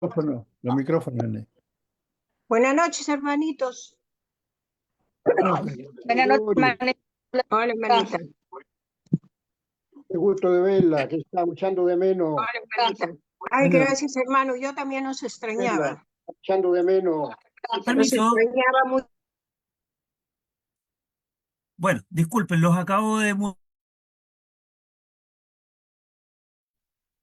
Los micrófonos, Ernest. Buenas noches, hermanitos. Buenas noches, Gloria, hermanita. Hola, hermanita. qué gusto de verla, que estaba echando de menos. Hola, hermanita. Ay, Verla, gracias, hermano. Yo también os extrañaba. echando de menos. Los Permiso. extrañaba mucho. Bueno, disculpen,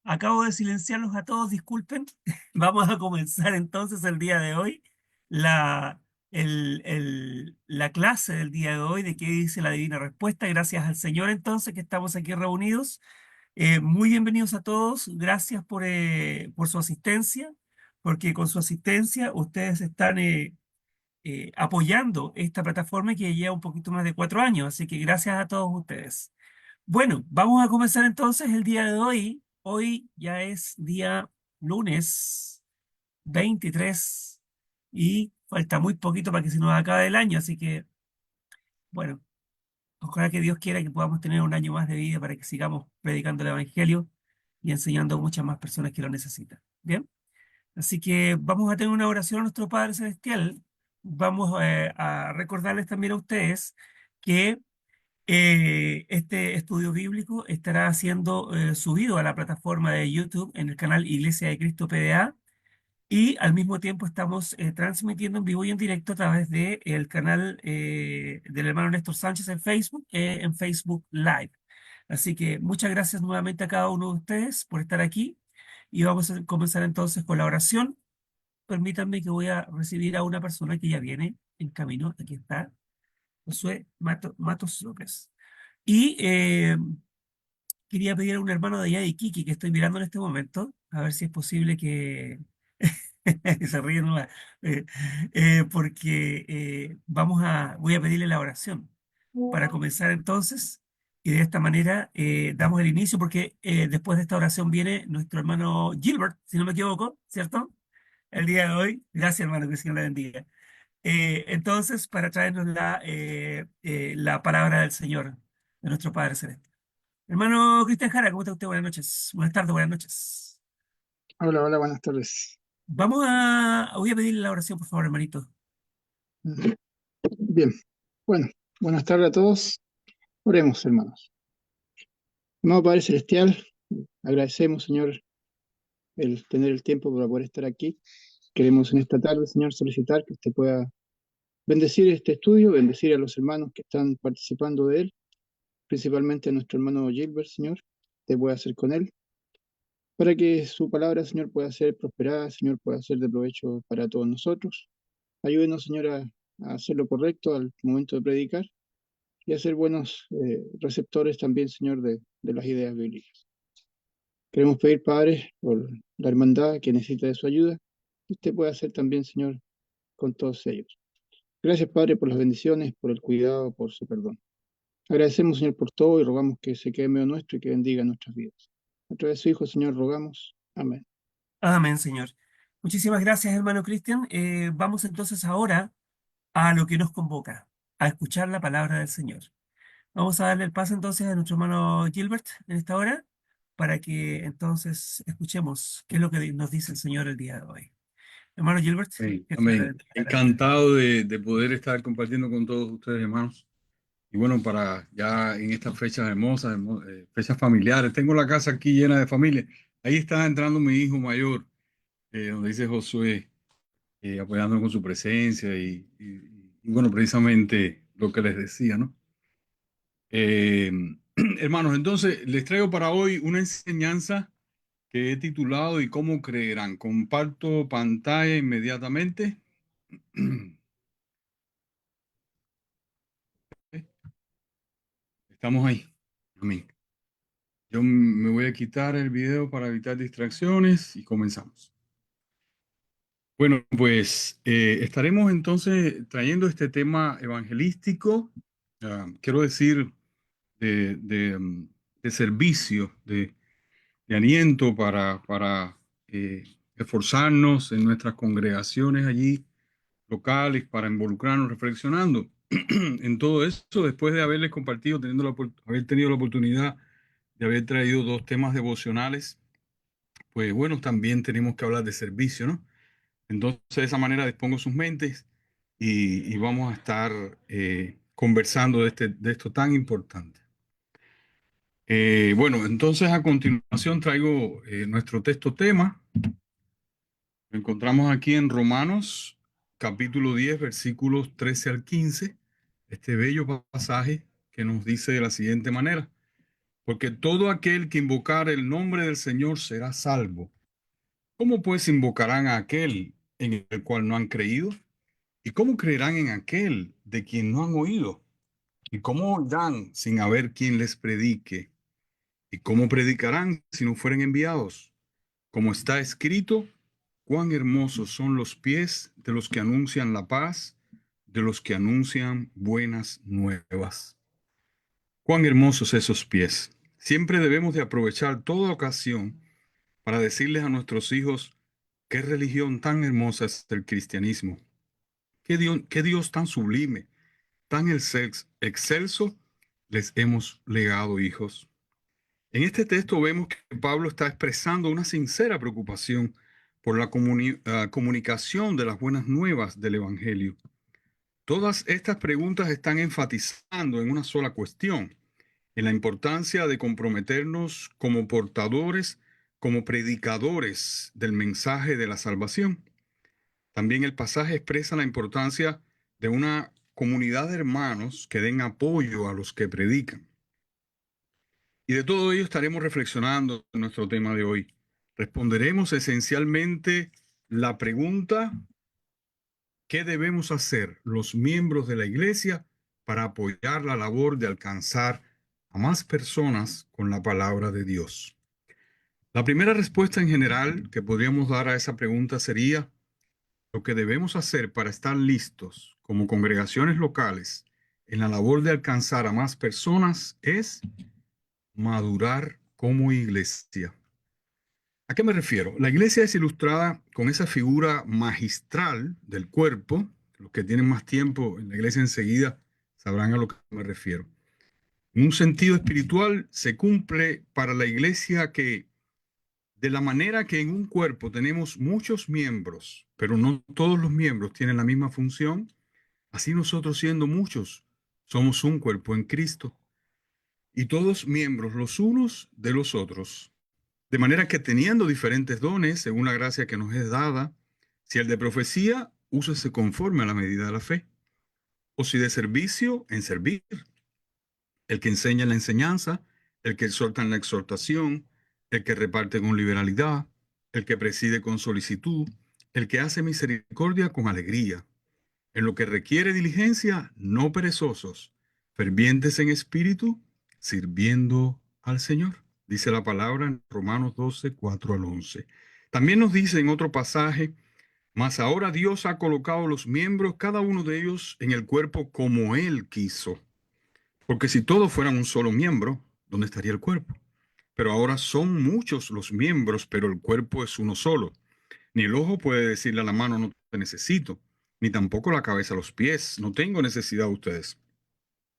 acabo de silenciarlos a todos, disculpen. Vamos a comenzar entonces el día de hoy la, la clase del día de hoy de qué dice la Divina Respuesta. Gracias al Señor entonces que estamos aquí reunidos. Muy bienvenidos a todos. Gracias por su asistencia, porque con su asistencia ustedes están apoyando esta plataforma que lleva un poquito más de 4 años. Así que gracias a todos ustedes. Bueno, vamos a comenzar entonces el día de hoy. Hoy ya es día lunes 23 y falta muy poquito para que se nos acabe el año. Así que, bueno, ojalá que Dios quiera que podamos tener un año más de vida para que sigamos predicando el Evangelio y enseñando a muchas más personas que lo necesitan. Bien, así que vamos a tener una oración a nuestro Padre Celestial. Vamos a recordarles también a ustedes que este estudio bíblico estará siendo subido a la plataforma de YouTube en el canal Iglesia de Cristo PDA y al mismo tiempo estamos transmitiendo en vivo y en directo a través del canal del hermano Néstor Sánchez en Facebook Live. Así que muchas gracias nuevamente a cada uno de ustedes por estar aquí y vamos a comenzar entonces con la oración. Permítanme que voy a recibir a una persona que ya viene en camino. Aquí está, Josué Matos López. Y quería pedir a un hermano de allá de Iquique que estoy mirando en este momento, a ver si es posible que se ríe nomás, porque voy a pedirle la oración para comenzar entonces, y de esta manera damos el inicio, porque después de esta oración viene nuestro hermano Gilbert, si no me equivoco, ¿cierto? El día de hoy. Gracias, hermano, que el Señor le bendiga. Entonces, para traernos la palabra del Señor, de nuestro Padre Celeste. Hermano Cristian Jara, ¿cómo está usted? Buenas noches. Buenas tardes, buenas noches. Hola, hola, buenas tardes. Voy a pedirle la oración, por favor, hermanito. Bien, bueno, buenas tardes a todos. Oremos, hermanos. Amado Padre Celestial, agradecemos, Señor, el tener el tiempo para poder estar aquí. Queremos en esta tarde, Señor, solicitar que usted pueda bendecir este estudio, bendecir a los hermanos que están participando de él, principalmente a nuestro hermano Gilbert, Señor, te pueda hacer con él, para que su palabra, Señor, pueda ser prosperada, Señor, pueda ser de provecho para todos nosotros. Ayúdenos, Señor, a hacer lo correcto al momento de predicar y a ser buenos receptores también, Señor, de las ideas bíblicas. Queremos pedir, Padre, por la hermandad que necesita de su ayuda, que usted pueda hacer también, Señor, con todos ellos. Gracias, Padre, por las bendiciones, por el cuidado, por su perdón. Agradecemos, Señor, por todo y rogamos que se quede en medio nuestro y que bendiga nuestras vidas. A través de su Hijo, Señor, rogamos. Amén. Amén, Señor. Muchísimas gracias, hermano Cristian. Vamos entonces ahora a lo que nos convoca, a escuchar la palabra del Señor. Vamos a darle el paso entonces a nuestro hermano Gilbert en esta hora, para que entonces escuchemos qué es lo que nos dice el Señor el día de hoy. Hermano Gilbert, Amén. que Amén. Encantado de poder estar compartiendo con todos ustedes, hermanos. Y bueno, para ya en estas fechas hermosas, fechas familiares, tengo la casa aquí llena de familia. Ahí está entrando mi hijo mayor, donde dice Josué, apoyándonos con su presencia y bueno, precisamente lo que les decía, ¿no? Eh, Hermanos, entonces les traigo para hoy una enseñanza que he titulado ¿Y cómo creerán? Comparto pantalla inmediatamente. Estamos ahí. Amén. Yo me voy a quitar el video para evitar distracciones y comenzamos. Bueno, pues estaremos entonces trayendo este tema evangelístico, quiero decir, de servicio, de aliento para esforzarnos en nuestras congregaciones allí locales, para involucrarnos, reflexionando en todo esto, después de haberles compartido, haber tenido la oportunidad de haber traído 2 temas devocionales pues bueno, también tenemos que hablar de servicio, ¿no? Entonces, de esa manera dispongo sus mentes y vamos a estar conversando de esto tan importante. Bueno, entonces a continuación traigo nuestro texto tema. Lo encontramos aquí en Romanos, capítulo 10, versículos 13 al 15. Este bello pasaje que nos dice de la siguiente manera: porque todo aquel que invocar el nombre del Señor será salvo. ¿Cómo pues invocarán a aquel en el cual no han creído? ¿Y cómo creerán en aquel de quien no han oído? ¿Y cómo oirán sin haber quien les predique? ¿Y cómo predicarán si no fueren enviados? Como está escrito, cuán hermosos son los pies de los que anuncian la paz, de los que anuncian buenas nuevas. Cuán hermosos esos pies. Siempre debemos de aprovechar toda ocasión para decirles a nuestros hijos qué religión tan hermosa es el cristianismo, qué Dios tan sublime, tan excelso les hemos legado, hijos. En este texto vemos que Pablo está expresando una sincera preocupación por la comunicación de las buenas nuevas del Evangelio. Todas estas preguntas están enfatizando en una sola cuestión: en la importancia de comprometernos como portadores, como predicadores del mensaje de la salvación. También el pasaje expresa la importancia de una comunidad de hermanos que den apoyo a los que predican. Y de todo ello estaremos reflexionando en nuestro tema de hoy. Responderemos esencialmente la pregunta: ¿qué debemos hacer los miembros de la iglesia para apoyar la labor de alcanzar a más personas con la palabra de Dios? La primera respuesta en general que podríamos dar a esa pregunta sería: lo que debemos hacer para estar listos como congregaciones locales en la labor de alcanzar a más personas es madurar como iglesia. ¿A qué me refiero? La iglesia es ilustrada con esa figura magistral del cuerpo. Los que tienen más tiempo en la iglesia enseguida sabrán a lo que me refiero. En un sentido espiritual, se cumple para la iglesia que, de la manera que en un cuerpo tenemos muchos miembros, pero no todos los miembros tienen la misma función, así nosotros, siendo muchos, somos un cuerpo en Cristo, y todos miembros los unos de los otros. De manera que, teniendo diferentes dones, según la gracia que nos es dada, si el de profecía, úsese conforme a la medida de la fe, o si de servicio, en servir, el que enseña en la enseñanza, el que exhorta en la exhortación, el que reparte con liberalidad, el que preside con solicitud, el que hace misericordia con alegría. En lo que requiere diligencia, no perezosos, fervientes en espíritu, sirviendo al Señor. Dice la palabra en Romanos 12, 4 al 11. También nos dice en otro pasaje: mas ahora Dios ha colocado los miembros, cada uno de ellos, en el cuerpo como Él quiso. Porque si todos fueran un solo miembro, ¿dónde estaría el cuerpo? Pero ahora son muchos los miembros, pero el cuerpo es uno solo. Ni el ojo puede decirle a la mano: no te necesito, ni tampoco la cabeza a los pies: no tengo necesidad de ustedes.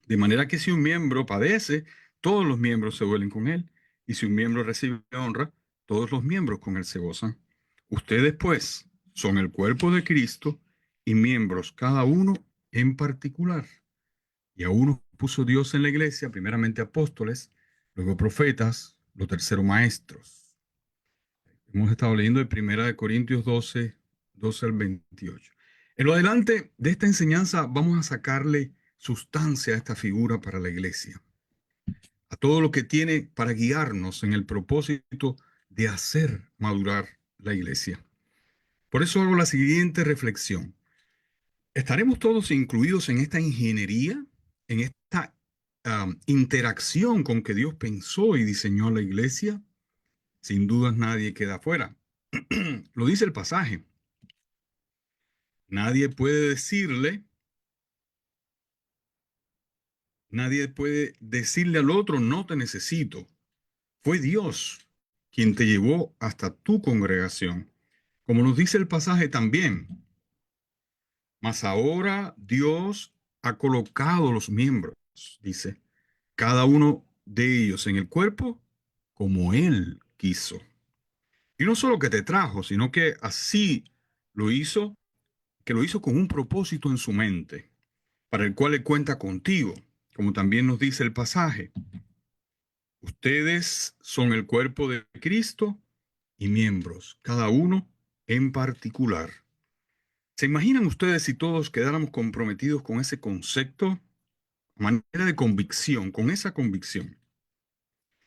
De manera que si un miembro padece, todos los miembros se duelen con él, y si un miembro recibe honra, todos los miembros con él se gozan. Ustedes, pues, son el cuerpo de Cristo, y miembros cada uno en particular. Y a uno puso Dios en la iglesia, primeramente apóstoles, luego profetas, lo tercero maestros. Hemos estado leyendo de 1 Corintios 12, 12 al 28. En lo adelante de esta enseñanza vamos a sacarle sustancia a esta figura para la iglesia, a todo lo que tiene para guiarnos en el propósito de hacer madurar la iglesia. Por eso hago la siguiente reflexión: ¿estaremos todos incluidos en esta ingeniería, en esta interacción con que Dios pensó y diseñó la iglesia? Sin dudas nadie queda fuera. Lo dice el pasaje. Nadie puede decirle al otro: no te necesito. Fue Dios quien te llevó hasta tu congregación. Como nos dice el pasaje también: mas ahora Dios ha colocado los miembros, dice, cada uno de ellos en el cuerpo como Él quiso. Y no solo que te trajo, sino que así lo hizo, que lo hizo con un propósito en su mente, para el cual Él cuenta contigo, como también nos dice el pasaje. Ustedes son el cuerpo de Cristo y miembros, cada uno en particular. ¿Se imaginan ustedes si todos quedáramos comprometidos con ese concepto, manera de convicción, con esa convicción?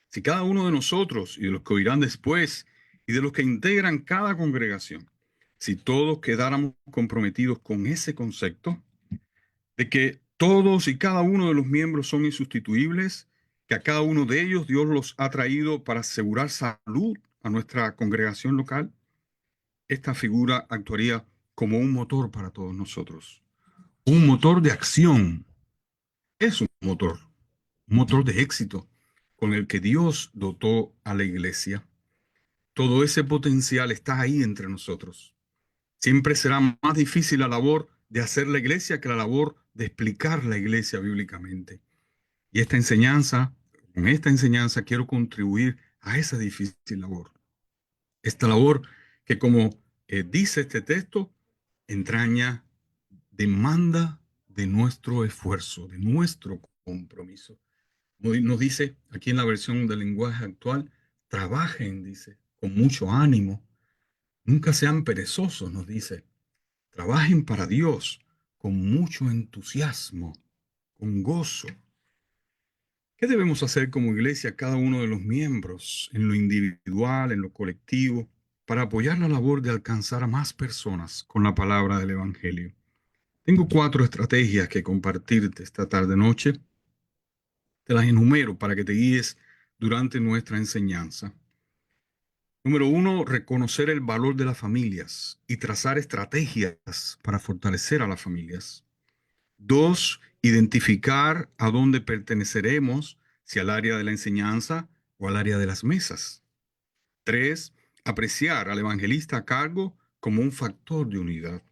Si cada uno de nosotros y de los que oirán después y de los que integran cada congregación, si todos quedáramos comprometidos con ese concepto de que todos y cada uno de los miembros son insustituibles, que a cada uno de ellos Dios los ha traído para asegurar salud a nuestra congregación local, esta figura actuaría como un motor para todos nosotros, un motor de acción. Es un motor de éxito con el que Dios dotó a la iglesia. Todo ese potencial está ahí entre nosotros. Siempre será más difícil la labor de hacer la iglesia que la labor de explicar la iglesia bíblicamente. Y con esta enseñanza quiero contribuir a esa difícil labor. Esta labor que, como dice este texto, entraña, demanda de nuestro esfuerzo, de nuestro compromiso. Nos dice aquí en la versión del lenguaje actual, trabajen, dice, con mucho ánimo. Nunca sean perezosos, nos dice. Trabajen para Dios con mucho entusiasmo, con gozo. ¿Qué debemos hacer como iglesia cada uno de los miembros, en lo individual, en lo colectivo, para apoyar la labor de alcanzar a más personas con la palabra del Evangelio? Tengo 4 estrategias que compartirte esta tarde-noche. Te las enumero para que te guíes durante nuestra enseñanza. Número 1, reconocer el valor de las familias y trazar estrategias para fortalecer a las familias. 2, identificar a dónde perteneceremos, si al área de la enseñanza o al área de las mesas. 3, apreciar al evangelista a cargo como un factor de unidad.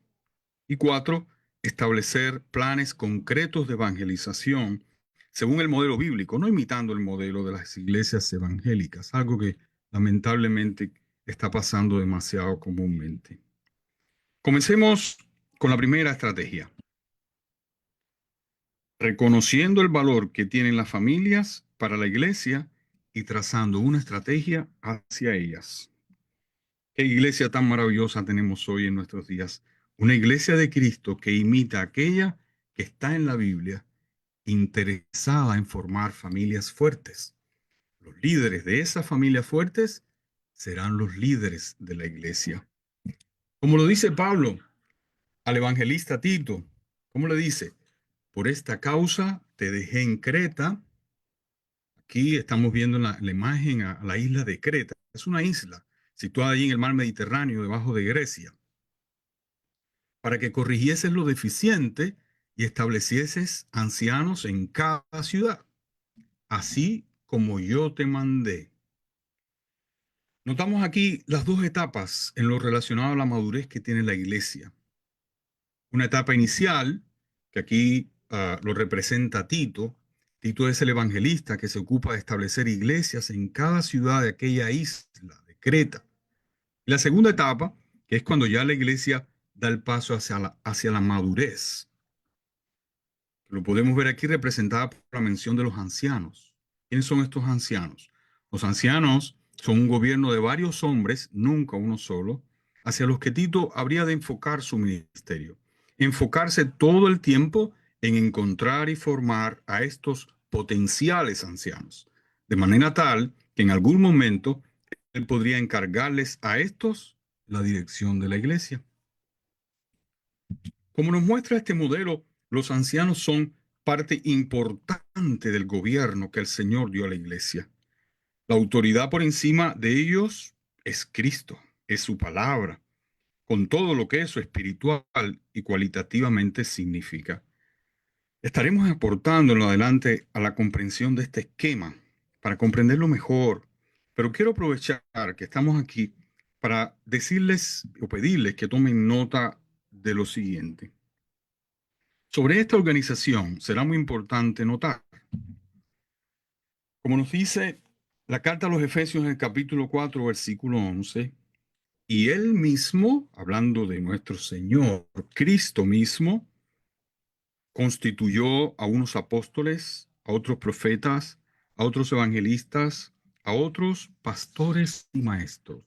Y 4, establecer planes concretos de evangelización según el modelo bíblico, no imitando el modelo de las iglesias evangélicas, algo que lamentablemente está pasando demasiado comúnmente. Comencemos con la primera estrategia. Reconociendo el valor que tienen las familias para la iglesia y trazando una estrategia hacia ellas. ¿Qué iglesia tan maravillosa tenemos hoy en nuestros días? Una iglesia de Cristo que imita aquella que está en la Biblia, interesada en formar familias fuertes. Los líderes de esas familias fuertes serán los líderes de la iglesia. Como lo dice Pablo al evangelista Tito, ¿cómo le dice? Por esta causa te dejé en Creta. Aquí estamos viendo la imagen a la isla de Creta. Es una isla situada allí en el mar Mediterráneo, debajo de Grecia, para que corrigieses lo deficiente y establecieses ancianos en cada ciudad, así como yo te mandé. Notamos aquí las 2 etapas en lo relacionado a la madurez que tiene la iglesia. Una etapa inicial, que aquí lo representa Tito. Tito es el evangelista que se ocupa de establecer iglesias en cada ciudad de aquella isla de Creta. Y la segunda etapa, que es cuando ya la iglesia da el paso hacia la madurez. Lo podemos ver aquí representada por la mención de los ancianos. ¿Quiénes son estos ancianos? Los ancianos son un gobierno de varios hombres, nunca uno solo, hacia los que Tito habría de enfocar su ministerio. Enfocarse todo el tiempo en encontrar y formar a estos potenciales ancianos, de manera tal que en algún momento él podría encargarles a estos la dirección de la iglesia. Como nos muestra este modelo, los ancianos son parte importante del gobierno que el Señor dio a la iglesia. La autoridad por encima de ellos es Cristo, es su palabra, con todo lo que eso espiritual y cualitativamente significa. Estaremos aportando en lo adelante a la comprensión de este esquema para comprenderlo mejor, pero quiero aprovechar que estamos aquí para decirles o pedirles que tomen nota de lo siguiente. Sobre esta organización será muy importante notar, como nos dice la carta a los Efesios en el capítulo 4, versículo 11, Y él mismo, hablando de nuestro Señor, Cristo mismo, constituyó a unos apóstoles, a otros profetas, a otros evangelistas, a otros pastores y maestros.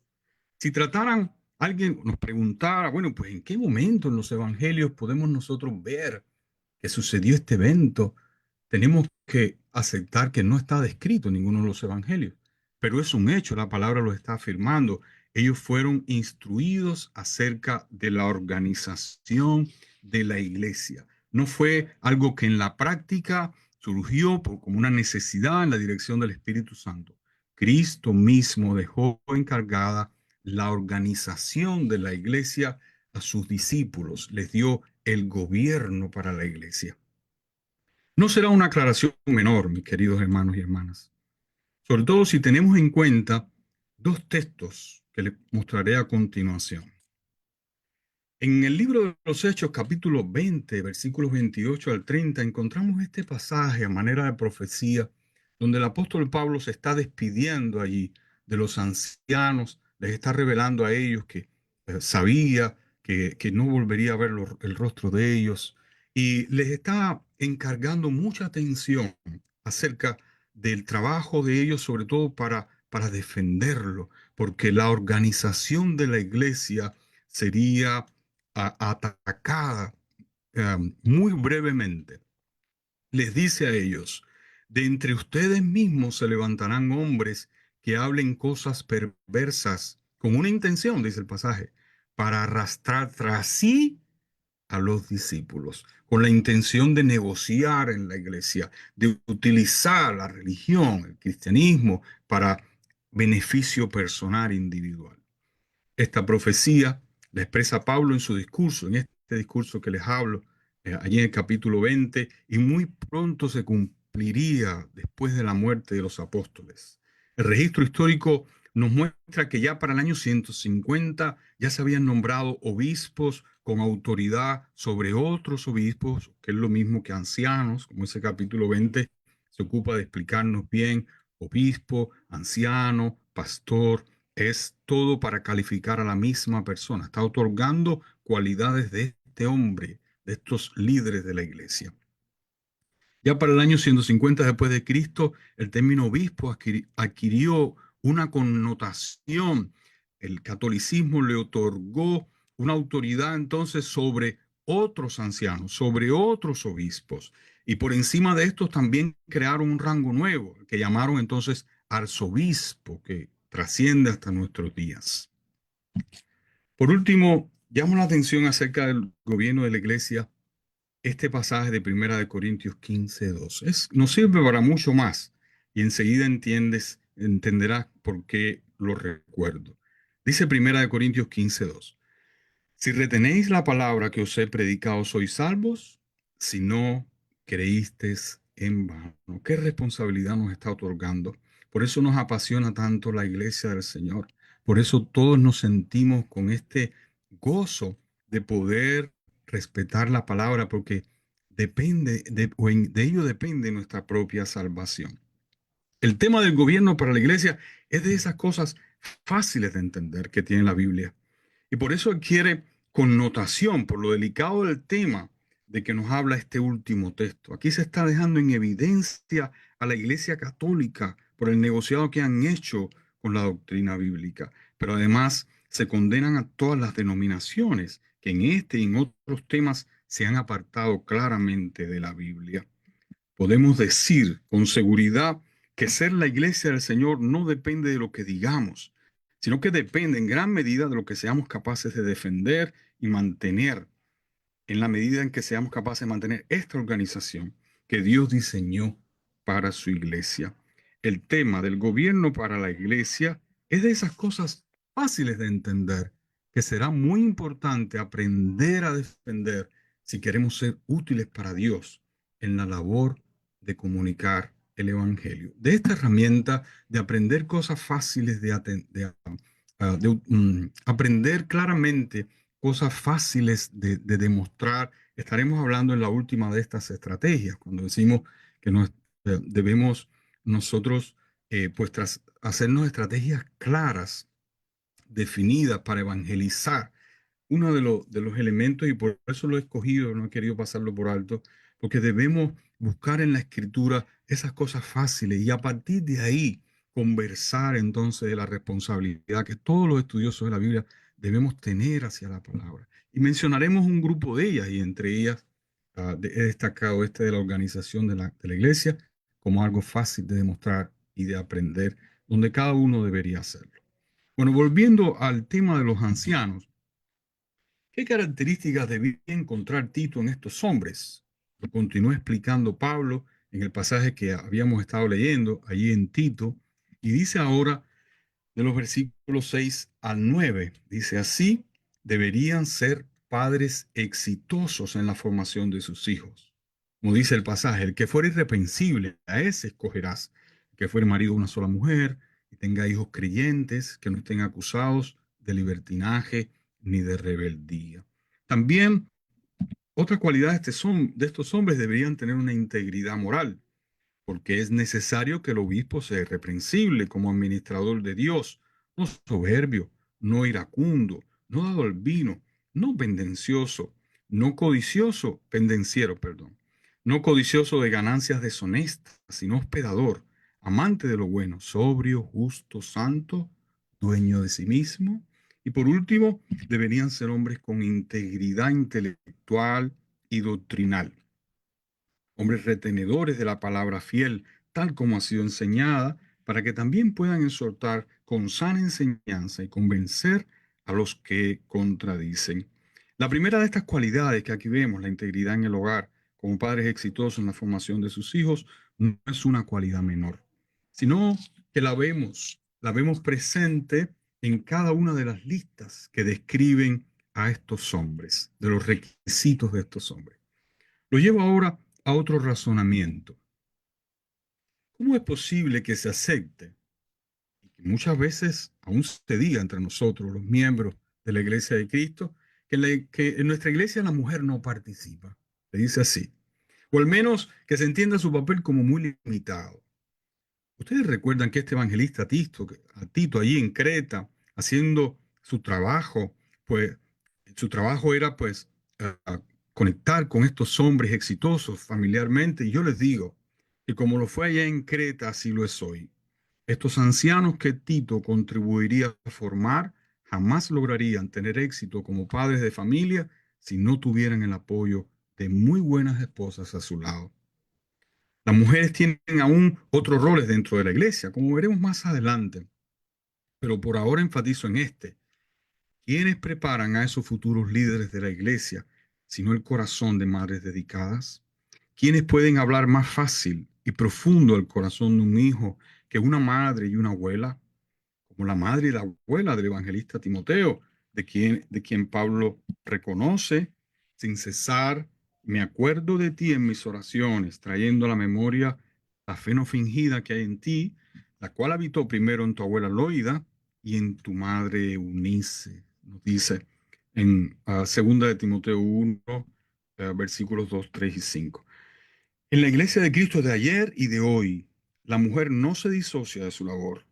Si trataran, alguien nos preguntara, bueno, pues ¿en qué momento en los evangelios podemos nosotros ver que sucedió este evento? Tenemos que aceptar que no está descrito en ninguno de los evangelios, pero es un hecho, la palabra lo está afirmando. Ellos fueron instruidos acerca de la organización de la iglesia. No fue algo que en la práctica surgió como una necesidad en la dirección del Espíritu Santo. Cristo mismo dejó encargada la organización de la iglesia a sus discípulos, les dio el gobierno para la iglesia. No será una aclaración menor, mis queridos hermanos y hermanas, sobre todo si tenemos en cuenta dos textos que les mostraré a continuación. En el libro de los Hechos, capítulo 20, versículos 28 al 30, encontramos este pasaje a manera de profecía, donde el apóstol Pablo se está despidiendo allí de los ancianos, les está revelando a ellos que sabía que no volvería a ver el rostro de ellos, y les está encargando mucha atención acerca del trabajo de ellos, sobre todo para defenderlo, porque la organización de la iglesia sería atacada muy brevemente. Les dice a ellos, de entre ustedes mismos se levantarán hombres que hablen cosas perversas con una intención, dice el pasaje, para arrastrar tras sí a los discípulos, con la intención de negociar en la iglesia, de utilizar la religión, el cristianismo, para beneficio personal individual. Esta profecía la expresa Pablo en su discurso, en este discurso que les hablo, allí en el capítulo 20, y muy pronto se cumpliría después de la muerte de los apóstoles. El registro histórico nos muestra que ya para el año 150 ya se habían nombrado obispos con autoridad sobre otros obispos, que es lo mismo que ancianos, como ese capítulo 20 se ocupa de explicarnos bien, obispo, anciano, pastor, es todo para calificar a la misma persona. Está otorgando cualidades de este hombre, de estos líderes de la iglesia. Ya para el año 150 después de Cristo, el término obispo adquirió una connotación. El catolicismo le otorgó una autoridad entonces sobre otros ancianos, sobre otros obispos. Y por encima de estos también crearon un rango nuevo, que llamaron entonces arzobispo, que trasciende hasta nuestros días. Por último, llamo la atención acerca del gobierno de la iglesia este pasaje de Primera de Corintios 15:2. Nos sirve para mucho más y enseguida entenderás por qué lo recuerdo. Dice Primera de Corintios 15:2. Si retenéis la palabra que os he predicado, sois salvos, si no creísteis en vano. ¿Qué responsabilidad nos está otorgando? Por eso nos apasiona tanto la iglesia del Señor. Por eso todos nos sentimos con este gozo de poder respetar la palabra, porque de ello depende nuestra propia salvación. El tema del gobierno para la iglesia es de esas cosas fáciles de entender que tiene la Biblia. Y por eso adquiere connotación, por lo delicado del tema de que nos habla este último texto. Aquí se está dejando en evidencia a la Iglesia Católica por el negociado que han hecho con la doctrina bíblica. Pero además se condenan a todas las denominaciones que en este y en otros temas se han apartado claramente de la Biblia. Podemos decir con seguridad que ser la iglesia del Señor no depende de lo que digamos, sino que depende en gran medida de lo que seamos capaces de defender y mantener, en la medida en que seamos capaces de mantener esta organización que Dios diseñó para su iglesia. El tema del gobierno para la iglesia es de esas cosas fáciles de entender, que será muy importante aprender a defender si queremos ser útiles para Dios en la labor de comunicar el Evangelio. De esta herramienta de aprender cosas fáciles, de aprender claramente cosas fáciles de demostrar, estaremos hablando en la última de estas estrategias, cuando decimos que debemos nosotros pues hacernos estrategias claras definidas para evangelizar. Uno de los elementos, y por eso lo he escogido, no he querido pasarlo por alto, porque debemos buscar en la Escritura esas cosas fáciles y a partir de ahí conversar entonces de la responsabilidad que todos los estudiosos de la Biblia debemos tener hacia la palabra. Y mencionaremos un grupo de ellas, y entre ellas he destacado este de la organización de la iglesia como algo fácil de demostrar y de aprender, donde cada uno debería hacerlo. Bueno, volviendo al tema de los ancianos, ¿qué características debía encontrar Tito en estos hombres? Lo continuó explicando Pablo en el pasaje que habíamos estado leyendo allí en Tito, y dice ahora de los versículos 6 al 9, dice así: deberían ser padres exitosos en la formación de sus hijos. Como dice el pasaje, el que fuera irreprensible, a ese escogerás. El que fuera marido de una sola mujer y tenga hijos creyentes, que no estén acusados de libertinaje ni de rebeldía. También otra cualidad de estos hombres deberían tener una integridad moral, porque es necesario que el obispo sea irreprensible como administrador de Dios, no soberbio, no iracundo, no dado al vino, no pendencioso, no codicioso, pendenciero, perdón, no codicioso de ganancias deshonestas, sino hospedador, amante de lo bueno, sobrio, justo, santo, dueño de sí mismo. Y por último, deberían ser hombres con integridad intelectual y doctrinal, hombres retenedores de la palabra fiel, tal como ha sido enseñada, para que también puedan exhortar con sana enseñanza y convencer a los que contradicen. La primera de estas cualidades que aquí vemos, la integridad en el hogar, como padres exitosos en la formación de sus hijos, no es una cualidad menor, sino que la vemos presente en cada una de las listas que describen a estos hombres, de los requisitos de estos hombres. Lo llevo ahora a otro razonamiento. ¿Cómo es posible que se acepte y que muchas veces aún se diga entre nosotros, los miembros de la Iglesia de Cristo, que en nuestra iglesia la mujer no participa? Se dice así. O al menos que se entienda su papel como muy limitado. Ustedes recuerdan que este evangelista Tito allí en Creta, haciendo su trabajo, pues su trabajo era pues conectar con estos hombres exitosos familiarmente. Y yo les digo que como lo fue allá en Creta, así lo es hoy. Estos ancianos que Tito contribuiría a formar jamás lograrían tener éxito como padres de familia si no tuvieran el apoyo de muy buenas esposas a su lado. Las mujeres tienen aún otros roles dentro de la iglesia, como veremos más adelante, pero por ahora enfatizo en este. ¿Quiénes preparan a esos futuros líderes de la iglesia, sino el corazón de madres dedicadas? ¿Quiénes pueden hablar más fácil y profundo al corazón de un hijo que una madre y una abuela? Como la madre y la abuela del evangelista Timoteo, de quien Pablo reconoce sin cesar: me acuerdo de ti en mis oraciones, trayendo a la memoria la fe no fingida que hay en ti, la cual habitó primero en tu abuela Loida y en tu madre Eunice. Nos dice en 2 de Timoteo 1, versículos 2, 3 y 5. En la iglesia de Cristo de ayer y de hoy, la mujer no se disocia de su labor.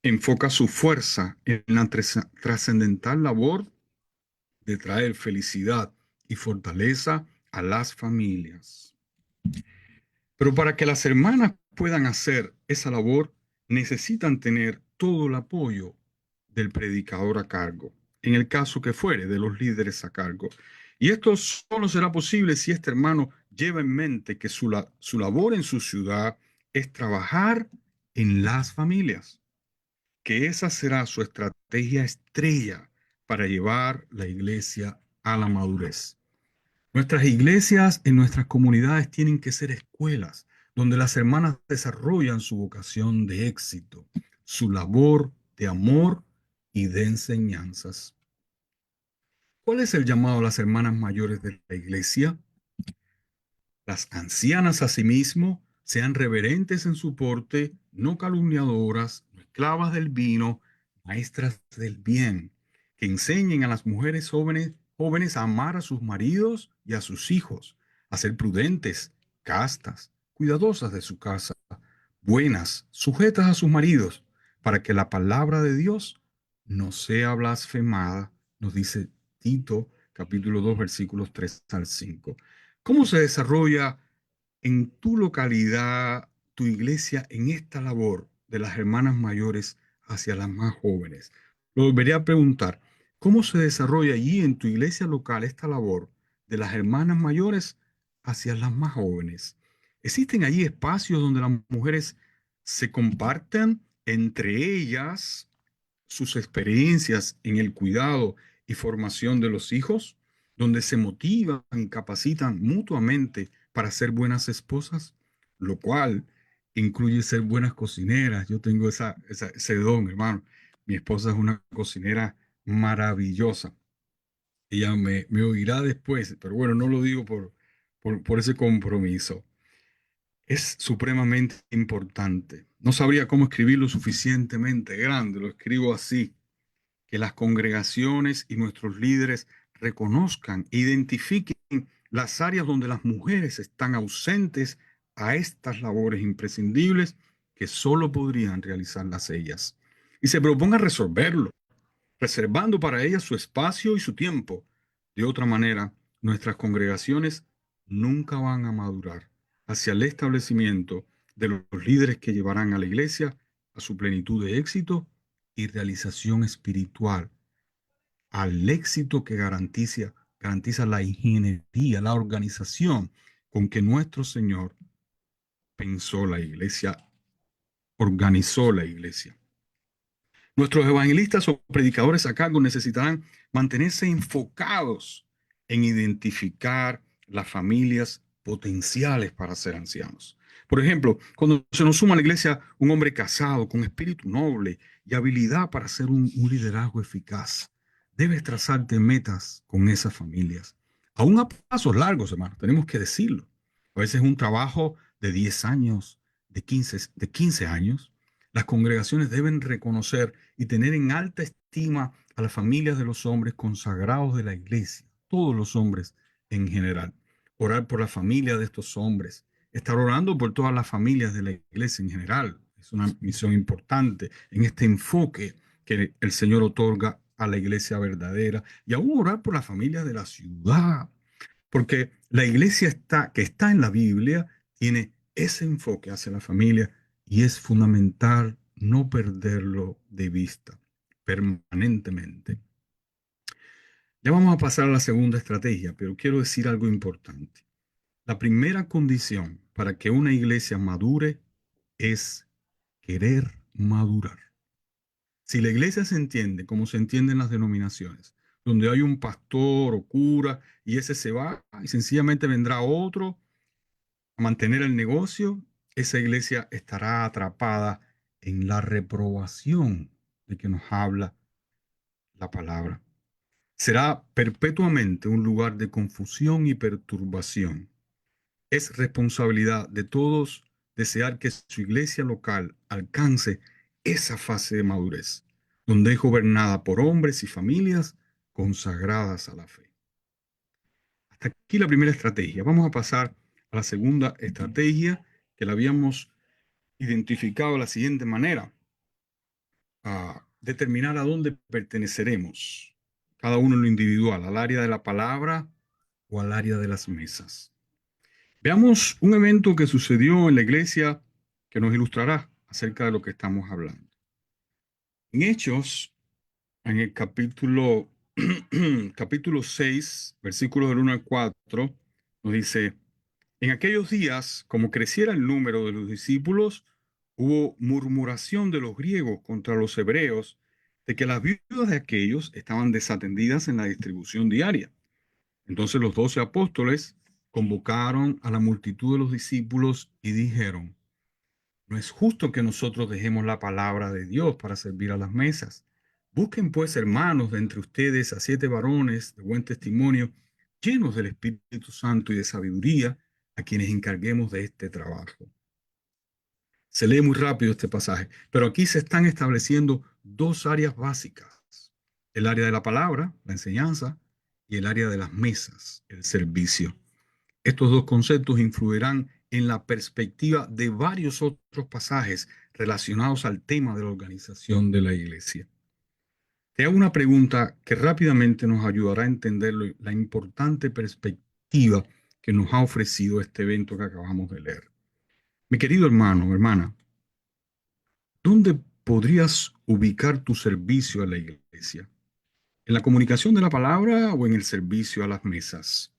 Enfoca su fuerza en la trascendental labor de traer felicidad y fortaleza a las familias. Pero para que las hermanas puedan hacer esa labor, necesitan tener todo el apoyo del predicador a cargo, en el caso que fuere, de los líderes a cargo. Y esto solo será posible si este hermano lleva en mente que su labor en su ciudad es trabajar en las familias, que esa será su estrategia estrella para llevar la iglesia a la madurez. Nuestras iglesias en nuestras comunidades tienen que ser escuelas donde las hermanas desarrollan su vocación de éxito, su labor de amor y de enseñanzas. ¿Cuál es el llamado a las hermanas mayores de la iglesia? Las ancianas asimismo sean reverentes en su porte, no calumniadoras, no esclavas del vino, maestras del bien, que enseñen a las mujeres jóvenes a amar a sus maridos y a sus hijos, a ser prudentes, castas, cuidadosas de su casa, buenas, sujetas a sus maridos, para que la palabra de Dios no sea blasfemada, nos dice Tito, capítulo 2, versículos 3 al 5. ¿Cómo se desarrolla en tu localidad, tu iglesia, en esta labor de las hermanas mayores hacia las más jóvenes? Lo volveré a preguntar. ¿Cómo se desarrolla allí en tu iglesia local esta labor de las hermanas mayores hacia las más jóvenes? ¿Existen allí espacios donde las mujeres se comparten entre ellas sus experiencias en el cuidado y formación de los hijos, donde se motivan y capacitan mutuamente para ser buenas esposas, lo cual incluye ser buenas cocineras? Yo tengo ese don, hermano. Mi esposa es una cocinera maravillosa. Ella me oirá después, pero bueno, no lo digo por ese compromiso. Es supremamente importante. No sabría cómo escribirlo suficientemente grande, lo escribo así: que las congregaciones y nuestros líderes reconozcan e identifiquen las áreas donde las mujeres están ausentes a estas labores imprescindibles que solo podrían realizarlas ellas, y se propongan resolverlo, reservando para ellas su espacio y su tiempo. De otra manera, nuestras congregaciones nunca van a madurar hacia el establecimiento de los líderes que llevarán a la iglesia a su plenitud de éxito y realización espiritual, al éxito que garantiza la ingeniería, la organización con que nuestro Señor pensó la iglesia, organizó la iglesia. Nuestros evangelistas o predicadores a cargo necesitarán mantenerse enfocados en identificar las familias potenciales para ser ancianos. Por ejemplo, cuando se nos suma a la iglesia un hombre casado con espíritu noble y habilidad para ser un liderazgo eficaz, debes trazarte metas con esas familias. Aún a pasos largos, hermano, tenemos que decirlo. A veces un trabajo de 10 años, de 15 años. Las congregaciones deben reconocer y tener en alta estima a las familias de los hombres consagrados de la iglesia, todos los hombres en general. Orar por la familia de estos hombres, estar orando por todas las familias de la iglesia en general. Es una misión importante en este enfoque que el Señor otorga a la iglesia verdadera, y aún orar por las familias de la ciudad, porque la iglesia que está en la Biblia tiene ese enfoque hacia la familia, y es fundamental no perderlo de vista permanentemente. Ya vamos a pasar a la segunda estrategia, pero quiero decir algo importante. La primera condición para que una iglesia madure es querer madurar. Si la iglesia se entiende como se entienden las denominaciones, donde hay un pastor o cura y ese se va y sencillamente vendrá otro a mantener el negocio, esa iglesia estará atrapada en la reprobación de que nos habla la palabra. Será perpetuamente un lugar de confusión y perturbación. Es responsabilidad de todos desear que su iglesia local alcance esa fase de madurez, donde es gobernada por hombres y familias consagradas a la fe. Hasta aquí la primera estrategia. Vamos a pasar a la segunda estrategia, que la habíamos identificado de la siguiente manera: a determinar a dónde perteneceremos, cada uno en lo individual, al área de la palabra o al área de las mesas. Veamos un evento que sucedió en la iglesia que nos ilustrará acerca de lo que estamos hablando. En Hechos, en el capítulo 6, versículos del 1 al 4, nos dice: en aquellos días, como creciera el número de los discípulos, hubo murmuración de los griegos contra los hebreos de que las viudas de aquellos estaban desatendidas en la distribución diaria. Entonces los 12 apóstoles convocaron a la multitud de los discípulos y dijeron: no es justo que nosotros dejemos la palabra de Dios para servir a las mesas. Busquen pues, hermanos, de entre ustedes a 7 varones de buen testimonio, llenos del Espíritu Santo y de sabiduría, a quienes encarguemos de este trabajo. Se lee muy rápido este pasaje, pero aquí se están estableciendo 2 áreas básicas: el área de la palabra, la enseñanza, y el área de las mesas, el servicio. Estos 2 conceptos influirán en la perspectiva de varios otros pasajes relacionados al tema de la organización de la iglesia. Te hago una pregunta que rápidamente nos ayudará a entender la importante perspectiva que nos ha ofrecido este evento que acabamos de leer. Mi querido hermano, hermana, ¿dónde podrías ubicar tu servicio a la iglesia? ¿En la comunicación de la palabra o en el servicio a las mesas?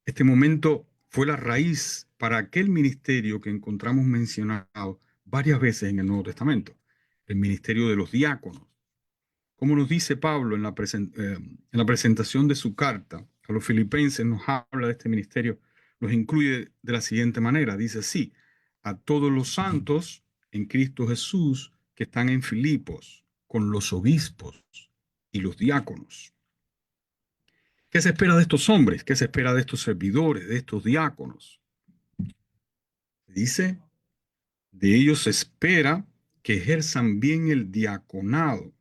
Este momento fue la raíz para aquel ministerio que encontramos mencionado varias veces en el Nuevo Testamento, el ministerio de los diáconos. Como nos dice Pablo en la presentación de su carta a los filipenses, nos habla de este ministerio, los incluye de la siguiente manera. Dice así: a todos los santos en Cristo Jesús que están en Filipos, con los obispos y los diáconos. ¿Qué se espera de estos hombres? ¿Qué se espera de estos servidores, de estos diáconos? Dice, de ellos se espera que ejerzan bien el diaconado.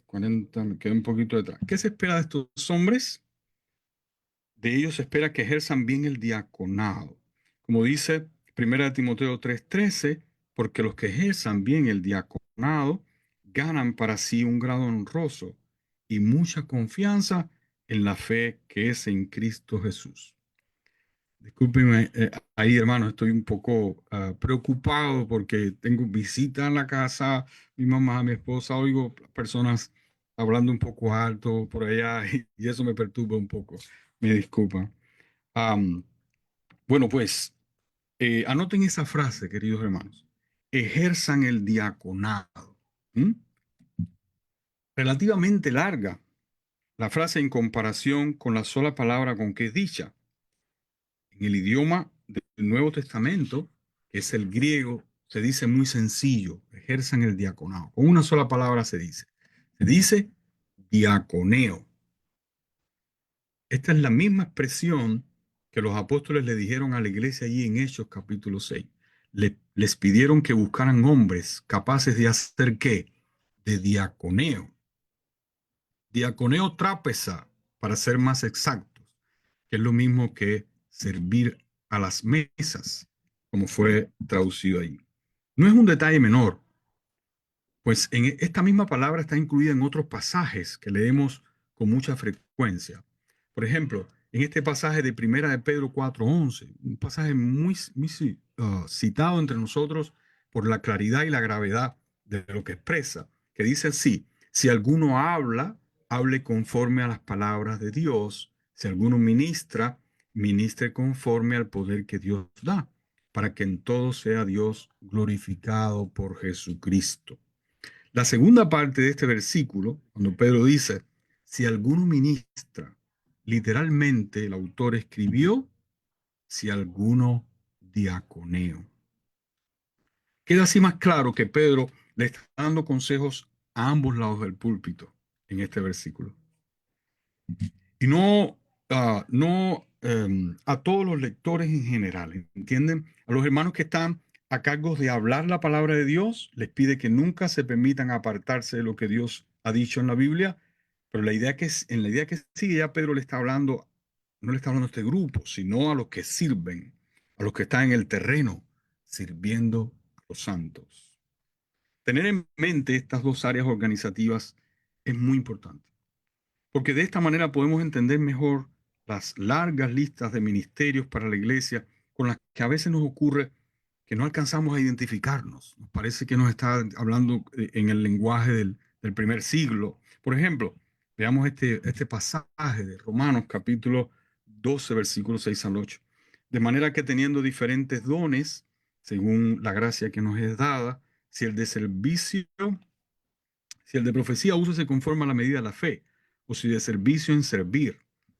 40, me quedé un poquito detrás. ¿Qué se espera de estos hombres? De ellos se espera que ejerzan bien el diaconado. Como dice 1 Timoteo 3:13, porque los que ejerzan bien el diaconado ganan para sí un grado honroso y mucha confianza en la fe que es en Cristo Jesús. Discúlpenme, ahí hermano, estoy un poco preocupado porque tengo visita en la casa, mi mamá, mi esposa, oigo personas hablando un poco alto por allá y eso me perturba un poco. Me disculpan. Am, bueno, pues anoten esa frase, queridos hermanos. Ejerzan el diaconado. ¿Mm? Relativamente larga la frase en comparación con la sola palabra con que es dicha. En el idioma del Nuevo Testamento, que es el griego, se dice muy sencillo, ejerzan el diaconado. Con una sola palabra se dice. Se dice diaconeo. Esta es la misma expresión que los apóstoles le dijeron a la iglesia allí en Hechos capítulo 6. Les pidieron que buscaran hombres capaces de hacer ¿qué? De diaconeo. Diaconeo trápeza, para ser más exactos, que es lo mismo que servir a las mesas, como fue traducido ahí. No es un detalle menor, pues esta misma palabra está incluida en otros pasajes que leemos con mucha frecuencia. Por ejemplo, en este pasaje de Primera de Pedro 4:11, un pasaje muy citado entre nosotros por la claridad y la gravedad de lo que expresa, que dice así: si alguno habla, hable conforme a las palabras de Dios; si alguno ministra, ministre conforme al poder que Dios da, para que en todo sea Dios glorificado por Jesucristo. La segunda parte de este versículo, cuando Pedro dice, si alguno ministra, literalmente el autor escribió, si alguno diaconeo. Queda así más claro que Pedro le está dando consejos a ambos lados del púlpito en este versículo. Y no a todos los lectores en general, ¿entienden? A los hermanos que están a cargo de hablar la palabra de Dios, les pide que nunca se permitan apartarse de lo que Dios ha dicho en la Biblia, pero en la idea que sigue ya Pedro le está hablando, no le está hablando a este grupo, sino a los que sirven, a los que están en el terreno, sirviendo a los santos. Tener en mente estas dos áreas organizativas es muy importante, porque de esta manera podemos entender mejor las largas listas de ministerios para la iglesia con las que a veces nos ocurre que no alcanzamos a identificarnos. Nos parece que nos está hablando en el lenguaje del primer siglo. Por ejemplo, veamos este pasaje de Romanos capítulo 12, versículos 6 al 8. De manera que teniendo diferentes dones, según la gracia que nos es dada, si el de servicio, si el de profecía, úsese conforme a la medida de la fe, o si de servicio, en servir,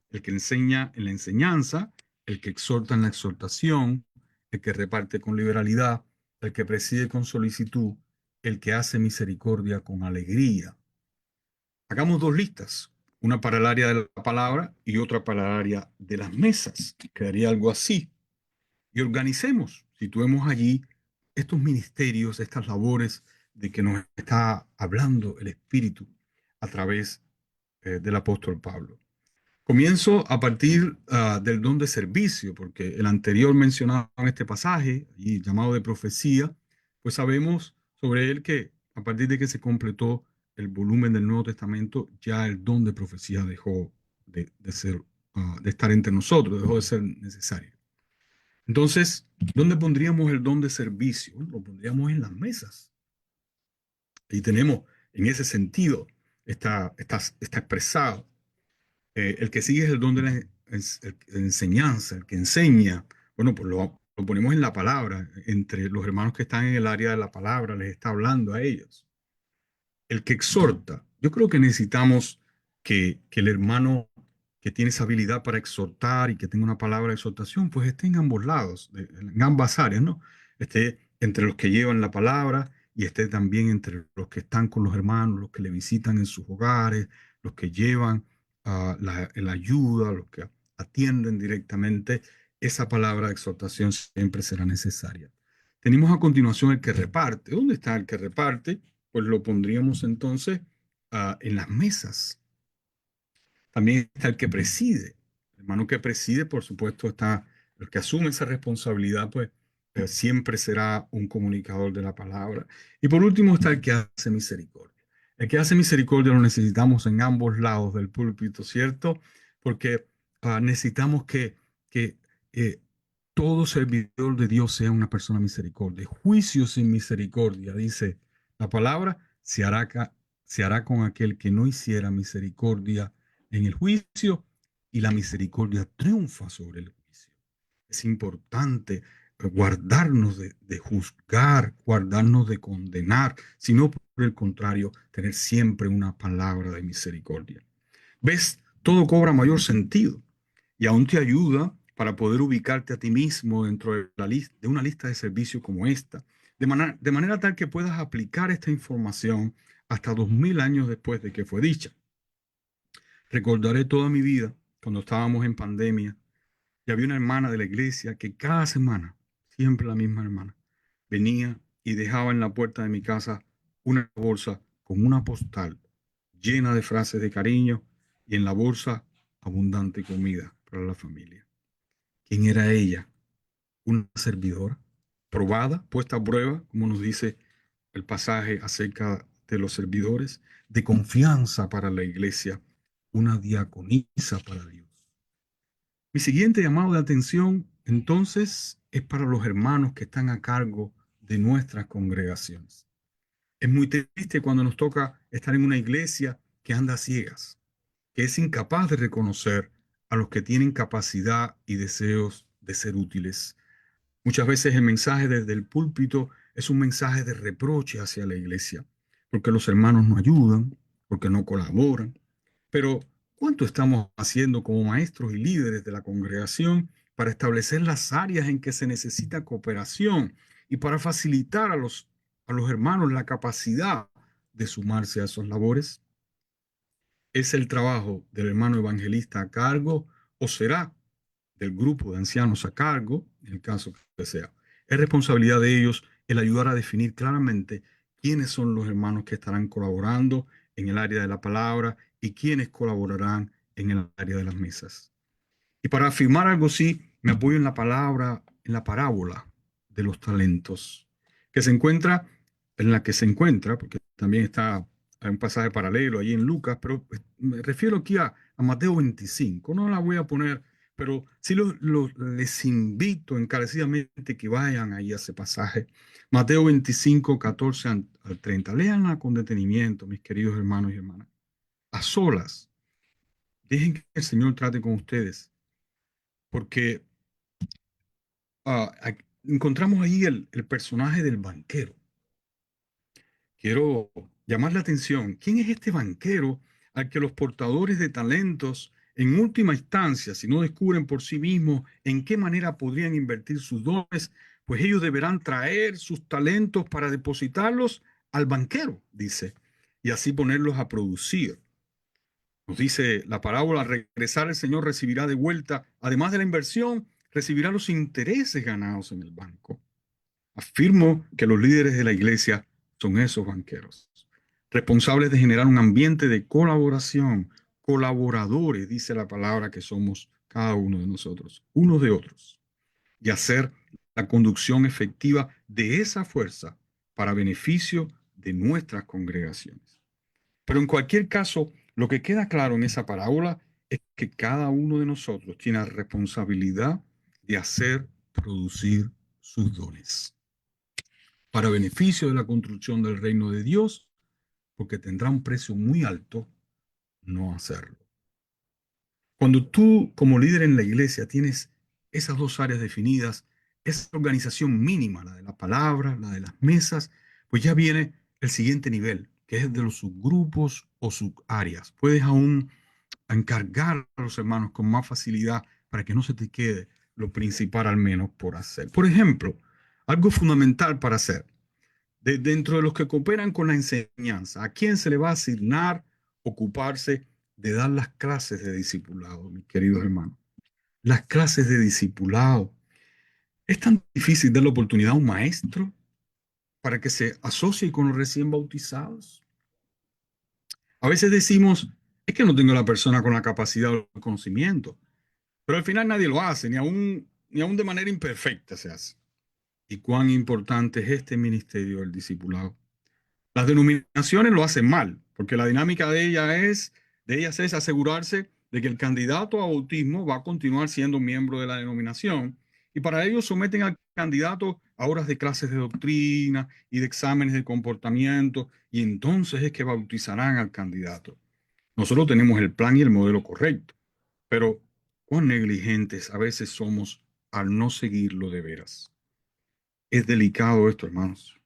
el que enseña en la enseñanza, el que exhorta en la exhortación, el que reparte con liberalidad, el que preside con solicitud, el que hace misericordia con alegría. Hagamos dos listas, una para el área de la palabra y otra para el área de las mesas. Quedaría algo así. Y organicemos, situemos allí estos ministerios, estas labores de que nos está hablando el Espíritu a través del apóstol Pablo. Comienzo a partir del don de servicio, porque el anterior mencionado en este pasaje, y llamado de profecía, pues sabemos sobre él que a partir de que se completó el volumen del Nuevo Testamento, ya el don de profecía dejó de ser, de estar entre nosotros, dejó de ser necesario. Entonces, ¿dónde pondríamos el don de servicio? Bueno, lo pondríamos en las mesas. Y tenemos, en ese sentido, está expresado. El que sigue es el don de la enseñanza, el que enseña. Bueno, pues lo ponemos en la palabra, entre los hermanos que están en el área de la palabra, les está hablando a ellos. El que exhorta. Yo creo que necesitamos que el hermano que tiene esa habilidad para exhortar y que tenga una palabra de exhortación, pues esté en ambos lados, en ambas áreas, ¿no? Esté entre los que llevan la palabra y esté también entre los que están con los hermanos, los que le visitan en sus hogares, los que llevan la ayuda, los que atienden directamente. Esa palabra de exhortación siempre será necesaria. Tenemos a continuación el que reparte. ¿Dónde está el que reparte? Pues lo pondríamos entonces en las mesas. También está el que preside. El hermano que preside, por supuesto, está el que asume esa responsabilidad, pues siempre será un comunicador de la palabra. Y por último está el que hace misericordia. El que hace misericordia lo necesitamos en ambos lados del púlpito, ¿cierto? Porque necesitamos que todo servidor de Dios sea una persona misericordia. Juicio sin misericordia, dice la palabra, se hará con aquel que no hiciera misericordia en el juicio, y la misericordia triunfa sobre el juicio. Es importante guardarnos de juzgar, guardarnos de condenar, sino por el contrario, tener siempre una palabra de misericordia. ¿Ves? Todo cobra mayor sentido y aún te ayuda para poder ubicarte a ti mismo dentro de una lista de servicios como esta, de manera tal que puedas aplicar esta información hasta 2000 años después de que fue dicha. Recordaré toda mi vida cuando estábamos en pandemia y había una hermana de la iglesia que cada semana, siempre la misma hermana, venía y dejaba en la puerta de mi casa una bolsa con una postal llena de frases de cariño y en la bolsa abundante comida para la familia. ¿Quién era ella? Una servidora, probada, puesta a prueba, como nos dice el pasaje acerca de los servidores, de confianza para la iglesia, una diaconisa para Dios. Mi siguiente llamado de atención, entonces, es para los hermanos que están a cargo de nuestras congregaciones. Es muy triste cuando nos toca estar en una iglesia que anda a ciegas, que es incapaz de reconocer a los que tienen capacidad y deseos de ser útiles. Muchas veces el mensaje desde el púlpito es un mensaje de reproche hacia la iglesia, porque los hermanos no ayudan, porque no colaboran. Pero, ¿cuánto estamos haciendo como maestros y líderes de la congregación para establecer las áreas en que se necesita cooperación y para facilitar a los hermanos la capacidad de sumarse a esas labores? ¿Es el trabajo del hermano evangelista a cargo o será del grupo de ancianos a cargo, en el caso que sea? Es responsabilidad de ellos el ayudar a definir claramente quiénes son los hermanos que estarán colaborando en el área de la palabra y quiénes colaborarán en el área de las mesas. Y para afirmar algo así, me apoyo en la palabra, en la parábola de los talentos, que se encuentra, en la que se encuentra, porque también está hay un pasaje paralelo allí en Lucas, pero me refiero aquí a Mateo 25. No la voy a poner, pero sí les invito encarecidamente que vayan ahí a ese pasaje. Mateo 25, 14 al 30. Léanla con detenimiento, mis queridos hermanos y hermanas. A solas. Dejen que el Señor trate con ustedes. Porque encontramos ahí el personaje del banquero. Quiero llamar la atención. ¿Quién es este banquero al que los portadores de talentos, en última instancia, si no descubren por sí mismos en qué manera podrían invertir sus dones, pues ellos deberán traer sus talentos para depositarlos al banquero, dice, y así ponerlos a producir? Nos dice la parábola: al regresar el Señor recibirá de vuelta, además de la inversión, recibirá los intereses ganados en el banco. Afirmo que los líderes de la iglesia son esos banqueros, responsables de generar un ambiente de colaboración, colaboradores, dice la palabra que somos cada uno de nosotros, unos de otros, y hacer la conducción efectiva de esa fuerza para beneficio de nuestras congregaciones. Pero en cualquier caso, lo que queda claro en esa parábola es que cada uno de nosotros tiene la responsabilidad de hacer producir sus dones para beneficio de la construcción del reino de Dios, porque tendrá un precio muy alto no hacerlo. Cuando tú, como líder en la iglesia, tienes esas dos áreas definidas, esa organización mínima, la de la palabra, la de las mesas, pues ya viene el siguiente nivel, que es el de los subgrupos o subáreas. Puedes aún encargar a los hermanos con más facilidad para que no se te quede lo principal al menos por hacer. Por ejemplo, algo fundamental para hacer. Dentro de los que cooperan con la enseñanza, ¿a quién se le va a asignar ocuparse de dar las clases de discipulado, mis queridos hermanos? Las clases de discipulado. ¿Es tan difícil dar la oportunidad a un maestro para que se asocie con los recién bautizados? A veces decimos, es que no tengo la persona con la capacidad o el conocimiento, pero al final nadie lo hace, ni aún de manera imperfecta se hace. ¿Y cuán importante es este ministerio del discipulado? Las denominaciones lo hacen mal, porque la dinámica de ellas es asegurarse de que el candidato a bautismo va a continuar siendo miembro de la denominación, y para ello someten al candidato a horas de clases de doctrina y de exámenes de comportamiento, y entonces es que bautizarán al candidato. Nosotros tenemos el plan y el modelo correcto, pero cuán negligentes a veces somos al no seguirlo de veras. Es delicado esto, hermanos.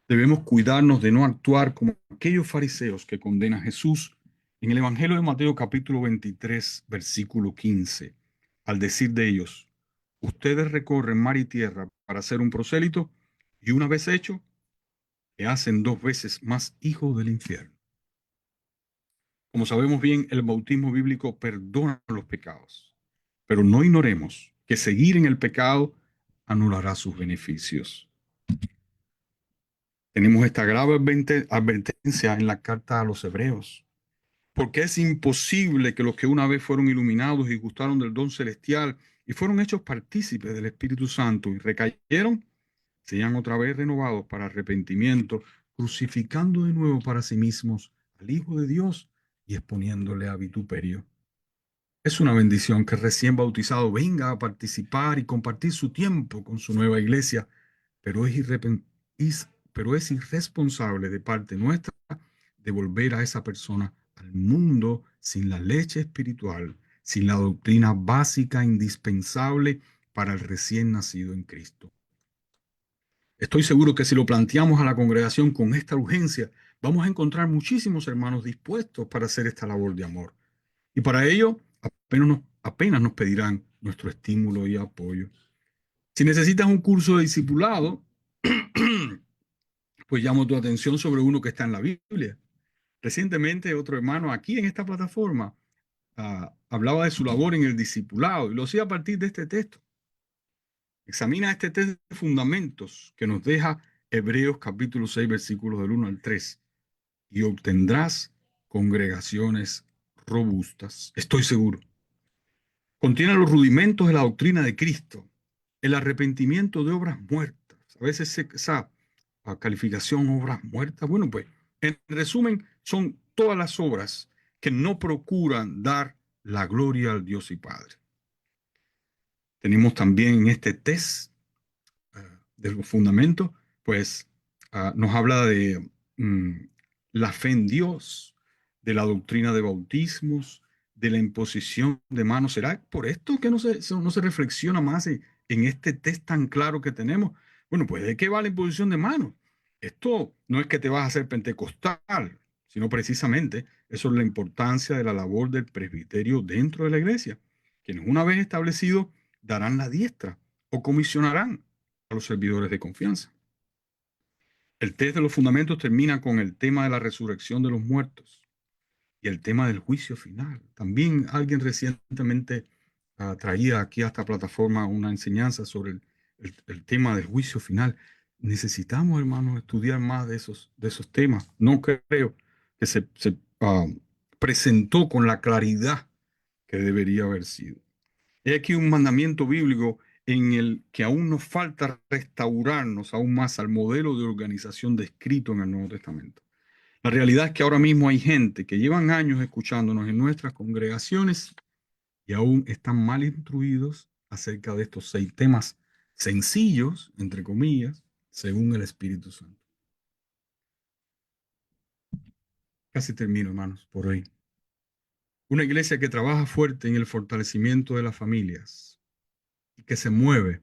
Debemos cuidarnos de no actuar como aquellos fariseos que condena a Jesús en el Evangelio de Mateo capítulo 23, versículo 15, al decir de ellos, ustedes recorren mar y tierra para ser un prosélito, y una vez hecho, le hacen 2 veces más hijos del infierno. Como sabemos bien, el bautismo bíblico perdona los pecados, pero no ignoremos que seguir en el pecado anulará sus beneficios. Tenemos esta grave advertencia en la carta a los Hebreos, porque es imposible que los que una vez fueron iluminados y gustaron del don celestial y fueron hechos partícipes del Espíritu Santo y recayeron, sean otra vez renovados para arrepentimiento, crucificando de nuevo para sí mismos al Hijo de Dios y exponiéndole a vituperio. Es una bendición que el recién bautizado venga a participar y compartir su tiempo con su nueva iglesia, pero es irresponsable de parte nuestra devolver a esa persona al mundo sin la leche espiritual, sin la doctrina básica indispensable para el recién nacido en Cristo. Estoy seguro que si lo planteamos a la congregación con esta urgencia, vamos a encontrar muchísimos hermanos dispuestos para hacer esta labor de amor. Y para ello, apenas nos pedirán nuestro estímulo y apoyo. Si necesitas un curso de discipulado, pues llamo tu atención sobre uno que está en la Biblia. Recientemente otro hermano aquí en esta plataforma hablaba de su labor en el discipulado y lo hacía a partir de este texto. Examina este texto de fundamentos que nos deja Hebreos capítulo 6 versículos del 1 al 3 y obtendrás congregaciones robustas. Estoy seguro. Contiene los rudimentos de la doctrina de Cristo, el arrepentimiento de obras muertas. A veces esa calificación obras muertas, bueno, pues en resumen son todas las obras que no procuran dar la gloria al Dios y Padre. Tenemos también en este test de los fundamentos, pues nos habla de la fe en Dios, de la doctrina de bautismos, de la imposición de manos. ¿Será por esto que no se reflexiona más en este test tan claro que tenemos? Bueno, pues ¿de qué va la imposición de manos? Esto no es que te vas a hacer pentecostal, sino precisamente eso es la importancia de la labor del presbiterio dentro de la iglesia, quienes una vez establecidos darán la diestra o comisionarán a los servidores de confianza. El test de los fundamentos termina con el tema de la resurrección de los muertos y el tema del juicio final. También alguien recientemente traía aquí a esta plataforma una enseñanza sobre el tema del juicio final. Necesitamos, hermanos, estudiar más de esos temas. No creo que se presentó con la claridad que debería haber sido. Hay aquí un mandamiento bíblico en el que aún nos falta restaurarnos aún más al modelo de organización descrito en el Nuevo Testamento. La realidad es que ahora mismo hay gente que llevan años escuchándonos en nuestras congregaciones y aún están mal instruidos acerca de estos 6 temas sencillos, entre comillas, según el Espíritu Santo. Casi termino, hermanos, por hoy. Una iglesia que trabaja fuerte en el fortalecimiento de las familias y que se mueve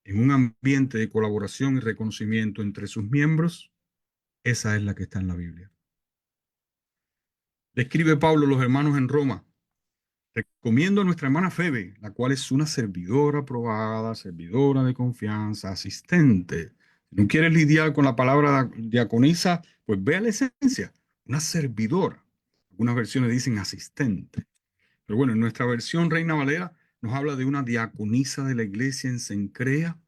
en un ambiente de colaboración y reconocimiento entre sus miembros, esa es la que está en la Biblia. Le escribe Pablo a los hermanos en Roma: recomiendo a nuestra hermana Febe, la cual es una servidora aprobada, servidora de confianza, asistente. Si no quieres lidiar con la palabra diaconisa, pues ve a la esencia, una servidora. Algunas versiones dicen asistente. Pero bueno, en nuestra versión Reina Valera nos habla de una diaconisa de la iglesia en Cencrea,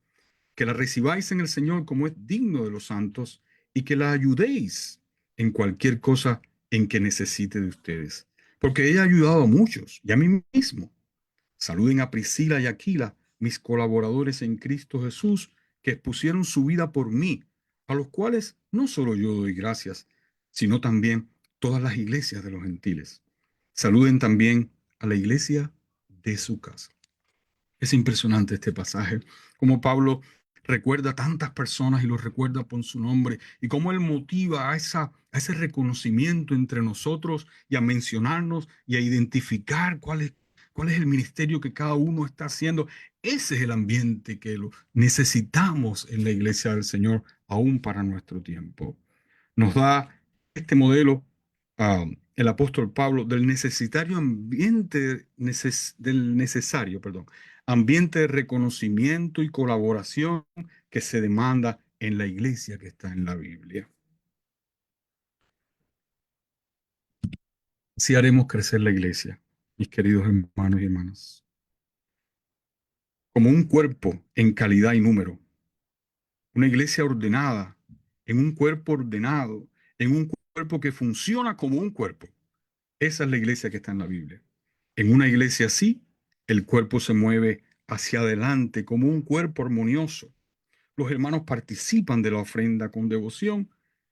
que la recibáis en el Señor como es digno de los santos y que la ayudéis en cualquier cosa en que necesite de ustedes, porque ella ha ayudado a muchos y a mí mismo. Saluden a Priscila y Aquila, mis colaboradores en Cristo Jesús, que expusieron su vida por mí, a los cuales no solo yo doy gracias, sino también todas las iglesias de los gentiles. Saluden también a la iglesia de su casa. Es impresionante este pasaje, como Pablo recuerda a tantas personas y los recuerda por su nombre, y cómo él motiva a ese reconocimiento entre nosotros y a mencionarnos y a identificar cuál es el ministerio que cada uno está haciendo. Ese es el ambiente que lo necesitamos en la iglesia del Señor, aún para nuestro tiempo. Nos da este modelo el apóstol Pablo del necesario ambiente, del necesario, perdón, ambiente de reconocimiento y colaboración que se demanda en la iglesia que está en la Biblia. Así haremos crecer la iglesia, mis queridos hermanos y hermanas, como un cuerpo en calidad y número, una iglesia ordenada, en un cuerpo ordenado, en un cuerpo que funciona como un cuerpo. Esa es la iglesia que está en la Biblia. En una iglesia así, el cuerpo se mueve hacia adelante como un cuerpo armonioso. Los hermanos participan de la ofrenda con devoción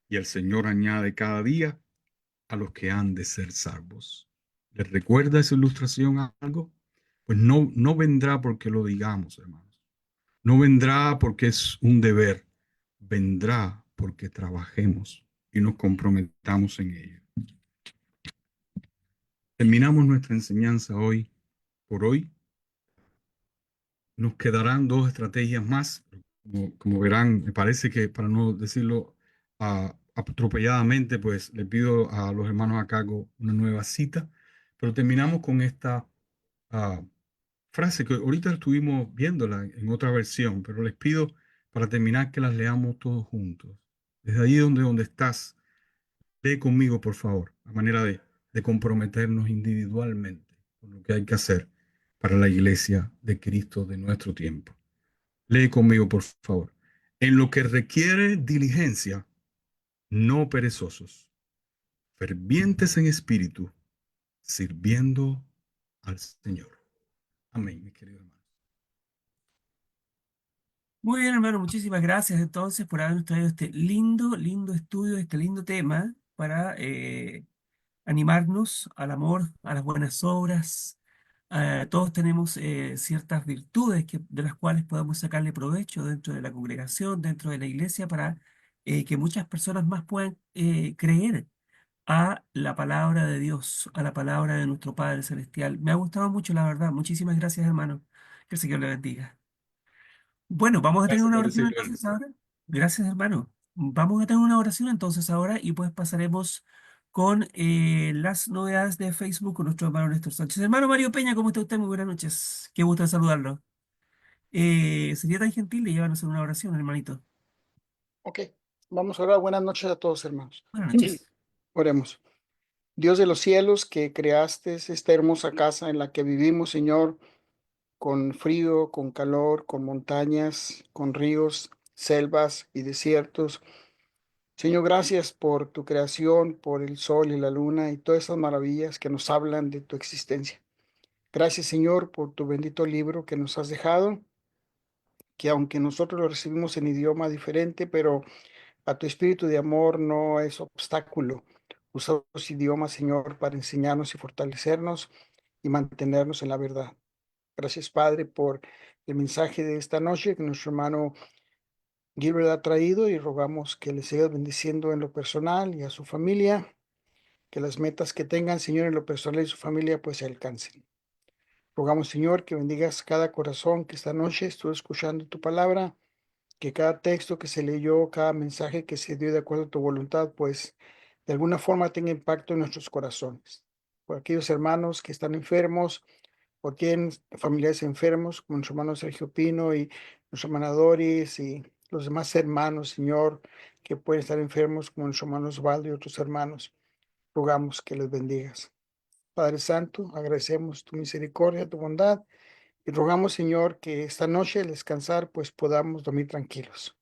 y el Señor añade cada día a los que han de ser salvos. ¿Les recuerda esa ilustración a algo? Pues no vendrá porque lo digamos, hermanos. No vendrá porque es un deber. Vendrá porque trabajemos y nos comprometamos en ello. Terminamos nuestra enseñanza hoy. Por hoy nos quedarán 2 estrategias más. Como verán, me parece que, para no decirlo atropelladamente, pues le pido a los hermanos a cargo una nueva cita. Pero terminamos con esta ah, frase que ahorita estuvimos viéndola en otra versión, pero les pido para terminar que las leamos todos juntos. Desde allí donde estás, lee conmigo, por favor, a manera de comprometernos individualmente con lo que hay que hacer para la iglesia de Cristo de nuestro tiempo. Lee conmigo, por favor. En lo que requiere diligencia, no perezosos, fervientes en espíritu, sirviendo al Señor. Amén, mi querido hermano. Muy bien, hermano, muchísimas gracias entonces por habernos traído este lindo, lindo estudio, este lindo tema para animarnos al amor, a las buenas obras. Todos tenemos ciertas virtudes de las cuales podemos sacarle provecho dentro de la congregación, dentro de la iglesia, para que muchas personas más puedan creer a la palabra de Dios, a la palabra de nuestro Padre Celestial. Me ha gustado mucho, la verdad. Muchísimas gracias, hermano. Que el Señor le bendiga. Bueno, vamos a tener Gracias una por oración decirlo. entonces ahora. Gracias, hermano. Vamos a tener una oración entonces ahora y pues pasaremos con las novedades de Facebook con nuestro hermano Néstor Sánchez. Hermano Mario Peña, ¿cómo está usted? Muy buenas noches. Qué gusto de saludarlo. Sería tan gentil de llevarnos a hacer una oración, hermanito. Ok, vamos a orar. Buenas noches a todos, hermanos. Buenas noches. Oremos. Dios de los cielos, que creaste esta hermosa casa en la que vivimos, Señor, con frío, con calor, con montañas, con ríos, selvas y desiertos. Señor, gracias por tu creación, por el sol y la luna y todas esas maravillas que nos hablan de tu existencia. Gracias, Señor, por tu bendito libro que nos has dejado que aunque nosotros lo recibimos en idioma diferente, pero a tu espíritu de amor no es obstáculo. Usa los idiomas, Señor, para enseñarnos y fortalecernos y mantenernos en la verdad. Gracias, Padre, por el mensaje de esta noche que nuestro hermano Gilbert ha traído y rogamos que le siga bendiciendo en lo personal y a su familia, que las metas que tengan, Señor, en lo personal y su familia, pues se alcancen. Rogamos, Señor, que bendigas cada corazón que esta noche estuvo escuchando tu palabra, que cada texto que se leyó, cada mensaje que se dio de acuerdo a tu voluntad, pues de alguna forma tenga impacto en nuestros corazones. Por aquellos hermanos que están enfermos o tienen familiares enfermos, como nuestro hermano Sergio Pino y nuestra hermana Doris y los demás hermanos, Señor, que pueden estar enfermos, como nuestro hermano Osvaldo y otros hermanos, rogamos que les bendigas. Padre Santo, agradecemos tu misericordia, tu bondad, y rogamos, Señor, que esta noche al descansar, pues podamos dormir tranquilos.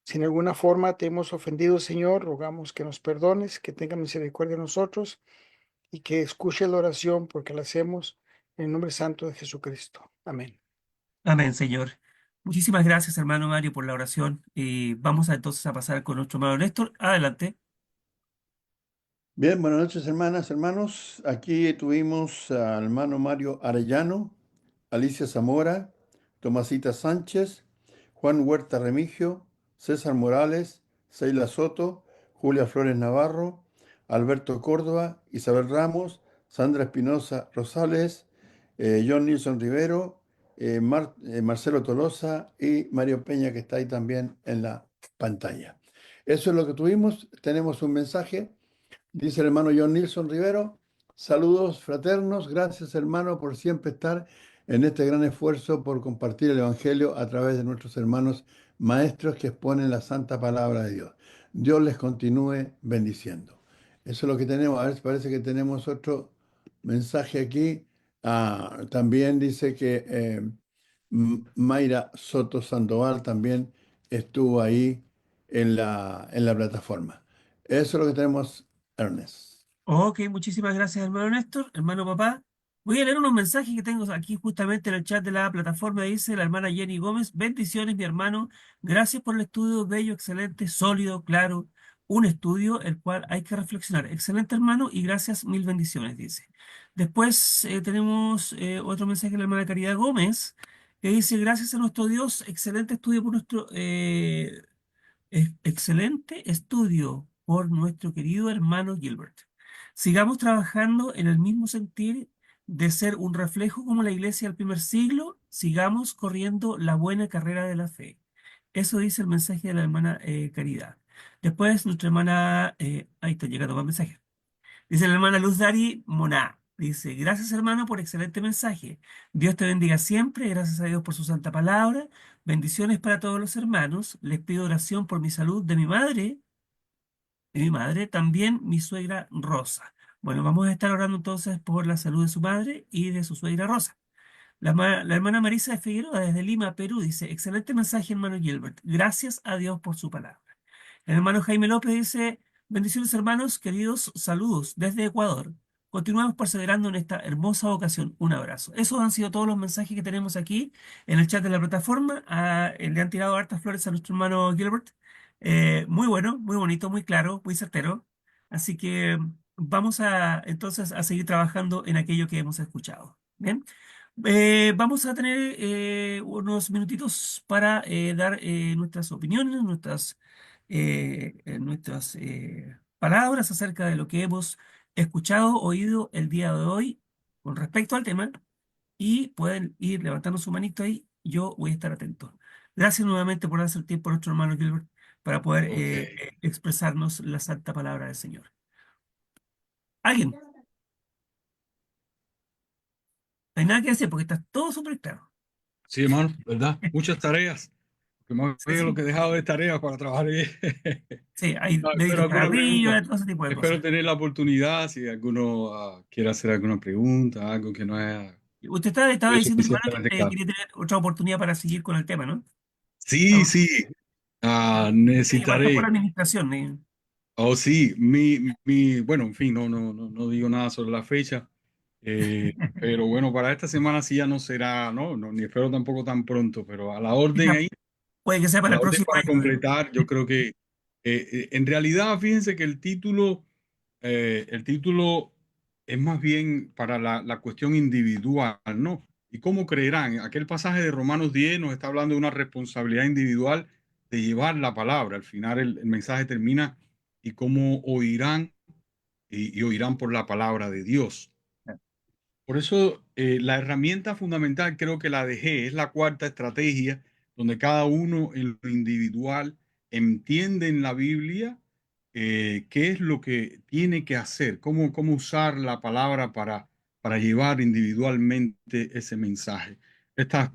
Si en alguna forma te hemos ofendido, Señor, rogamos que nos perdones, que tenga misericordia de nosotros y que escuche la oración porque la hacemos en el nombre santo de Jesucristo. Amén. Amén, Señor. Muchísimas gracias, hermano Mario, por la oración. Y vamos entonces a pasar con nuestro hermano Néstor. Adelante. Bien, buenas noches, hermanas, hermanos. Aquí tuvimos al hermano Mario Arellano, Alicia Zamora, Tomasita Sánchez, Juan Huerta Remigio, César Morales, Seila Soto, Julia Flores Navarro, Alberto Córdoba, Isabel Ramos, Sandra Espinosa Rosales, John Nilson Rivero, Marcelo Tolosa y Mario Peña, que está ahí también en la pantalla. Eso es lo que tuvimos. Tenemos un mensaje. Dice el hermano John Nilson Rivero, saludos fraternos, gracias hermano por siempre estar en este gran esfuerzo por compartir el Evangelio a través de nuestros hermanos maestros que exponen la santa palabra de Dios. Dios les continúe bendiciendo. Eso es lo que tenemos. A ver, parece que tenemos otro mensaje aquí. También dice que Mayra Soto Sandoval también estuvo ahí en la plataforma. Eso es lo que tenemos, Ernest. Ok, muchísimas gracias, hermano Néstor, hermano papá. Voy a leer unos mensajes que tengo aquí justamente en el chat de la plataforma. Dice la hermana Jenny Gómez, bendiciones, mi hermano. Gracias por el estudio bello, excelente, sólido, claro. Un estudio el cual hay que reflexionar. Excelente, hermano, y gracias, mil bendiciones, dice. Después tenemos otro mensaje de la hermana Caridad Gómez, que dice, gracias a nuestro Dios, excelente estudio por nuestro excelente estudio por nuestro querido hermano Gilbert. Sigamos trabajando en el mismo sentir de ser un reflejo como la iglesia del primer siglo. Sigamos corriendo la buena carrera de la fe. Eso dice el mensaje de la hermana Caridad. Después, nuestra hermana, ahí está llegando más mensajes. Dice la hermana Luz Dari Moná. Dice, gracias hermano por excelente mensaje. Dios te bendiga siempre. Gracias a Dios por su santa palabra. Bendiciones para todos los hermanos. Les pido oración por mi salud de mi madre, también mi suegra Rosa. Bueno, vamos a estar orando entonces por la salud de su madre y de su suegra Rosa. La hermana Marisa de Figueroa desde Lima, Perú, dice, excelente mensaje, hermano Gilbert. Gracias a Dios por su palabra. El hermano Jaime López dice, bendiciones hermanos, queridos, saludos desde Ecuador. Continuamos perseverando en esta hermosa vocación. Un abrazo. Esos han sido todos los mensajes que tenemos aquí en el chat de la plataforma. Le han tirado hartas flores a nuestro hermano Gilbert. Muy bueno, muy bonito, muy claro, muy certero. Así que vamos a entonces a seguir trabajando en aquello que hemos escuchado. Bien. Vamos a tener unos minutitos para dar nuestras opiniones, nuestras palabras acerca de lo que hemos escuchado, oído el día de hoy con respecto al tema y pueden ir levantando su manito ahí, yo voy a estar atento. Gracias nuevamente por darse el tiempo a nuestro hermano Gilbert para poder Ok. expresarnos la santa palabra del Señor. ¿Alguien? No hay nada que decir porque está todo súper claro. Sí, hermano, ¿verdad? Muchas tareas. Que más Sí, bien lo que he sí. dejado de tareas para trabajar bien. Sí, hay No, espero deditos para alguna arriba, pregunta. todo ese tipo de Espero cosas. tener la oportunidad, si alguno quiere hacer alguna pregunta, algo que no haya Usted estaba sido diciendo, hermano, suficientemente que claro. quería tener otra oportunidad para seguir con el tema, ¿no? Sí, Vamos, sí, igual está por necesitaré. administración. Oh, sí, bueno, en fin, no digo nada sobre la fecha. Pero bueno, para esta semana sí ya no será, no, ni espero tampoco tan pronto, pero a la orden ahí, Puede que sea a para la el orden próximo para año. completar, yo creo que en realidad fíjense que el título es más bien para la cuestión individual, ¿no? ¿Y cómo creerán? Aquel pasaje de Romanos 10 nos está hablando de una responsabilidad individual de llevar la palabra. Al final el mensaje termina y cómo oirán y oirán por la palabra de Dios. Por eso la herramienta fundamental creo que la dejé, es la cuarta estrategia, donde cada uno en lo individual entiende en la Biblia qué es lo que tiene que hacer, cómo usar la palabra para llevar individualmente ese mensaje. Estas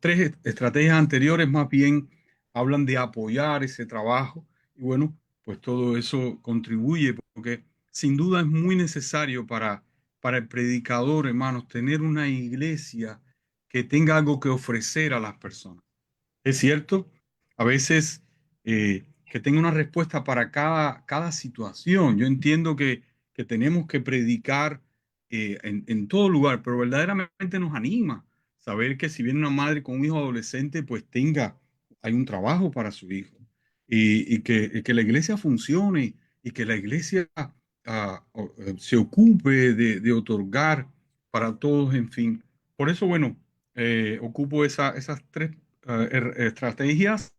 tres estrategias anteriores más bien hablan de apoyar ese trabajo y bueno, pues todo eso contribuye porque sin duda es muy necesario para el predicador, hermanos, tener una iglesia que tenga algo que ofrecer a las personas. Es cierto, a veces que tenga una respuesta para cada situación. Yo entiendo que tenemos que predicar en todo lugar, pero verdaderamente nos anima saber que si viene una madre con un hijo adolescente, pues hay un trabajo para su hijo y que la iglesia funcione y que la iglesia se ocupe de otorgar para todos, en fin. Por eso, bueno, ocupo esas tres estrategias.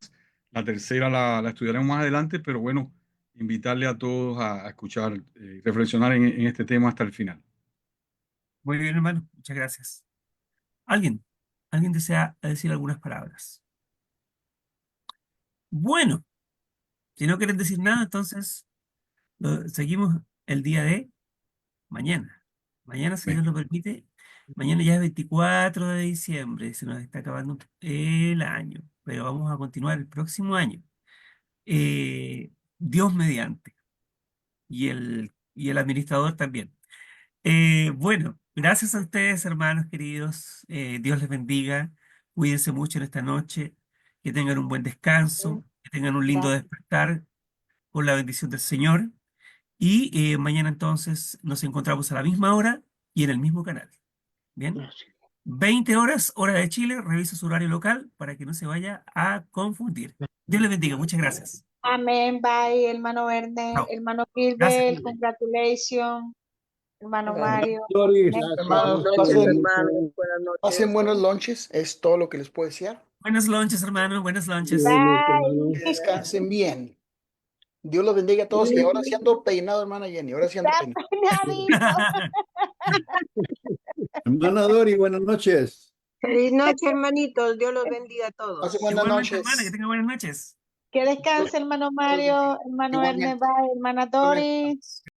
La tercera la estudiaremos más adelante, pero bueno, invitarle a todos a escuchar, reflexionar en este tema hasta el final. Muy bien, hermano. Muchas gracias. ¿Alguien? ¿Alguien desea decir algunas palabras? Bueno, si no quieren decir nada, entonces seguimos el día de mañana. Mañana, si Amén. Dios lo permite, mañana ya es 24 de diciembre, se nos está acabando el año, pero vamos a continuar el próximo año. Dios mediante, y el administrador también. Bueno, gracias a ustedes, hermanos queridos. Dios les bendiga. Cuídense mucho en esta noche. Que tengan un buen descanso. Que tengan un lindo despertar con la bendición del Señor. Y mañana entonces nos encontramos a la misma hora y en el mismo canal. Bien. 20 horas, hora de Chile. Revisa su horario local para que no se vaya a confundir. Dios les bendiga. Muchas gracias. Amén, bye, hermano Verne, Chao. hermano Gracias. Gilbert, congratulations, hermano Mario. Doris, Amén. Hermanos, Buenas noches, pasen, hermanos. Buenas pasen noches. buenos lunches, es todo lo que les puedo decir. Buenas noches, hermano. Buenas noches. Bye. Que descansen bien. Dios los bendiga a todos. Y ahora sí ando peinado, hermana Jenny. Ahora sí ando Está peinado. peinadito. Hermana Dori, buenas noches. Feliz noche, hermanitos. Dios los bendiga a todos. Pasen buenas Igualmente, hermana, que noches. tenga buenas noches. Que descanse, hermano Mario, hermano Igualmente. Verne, bye, hermana Doris.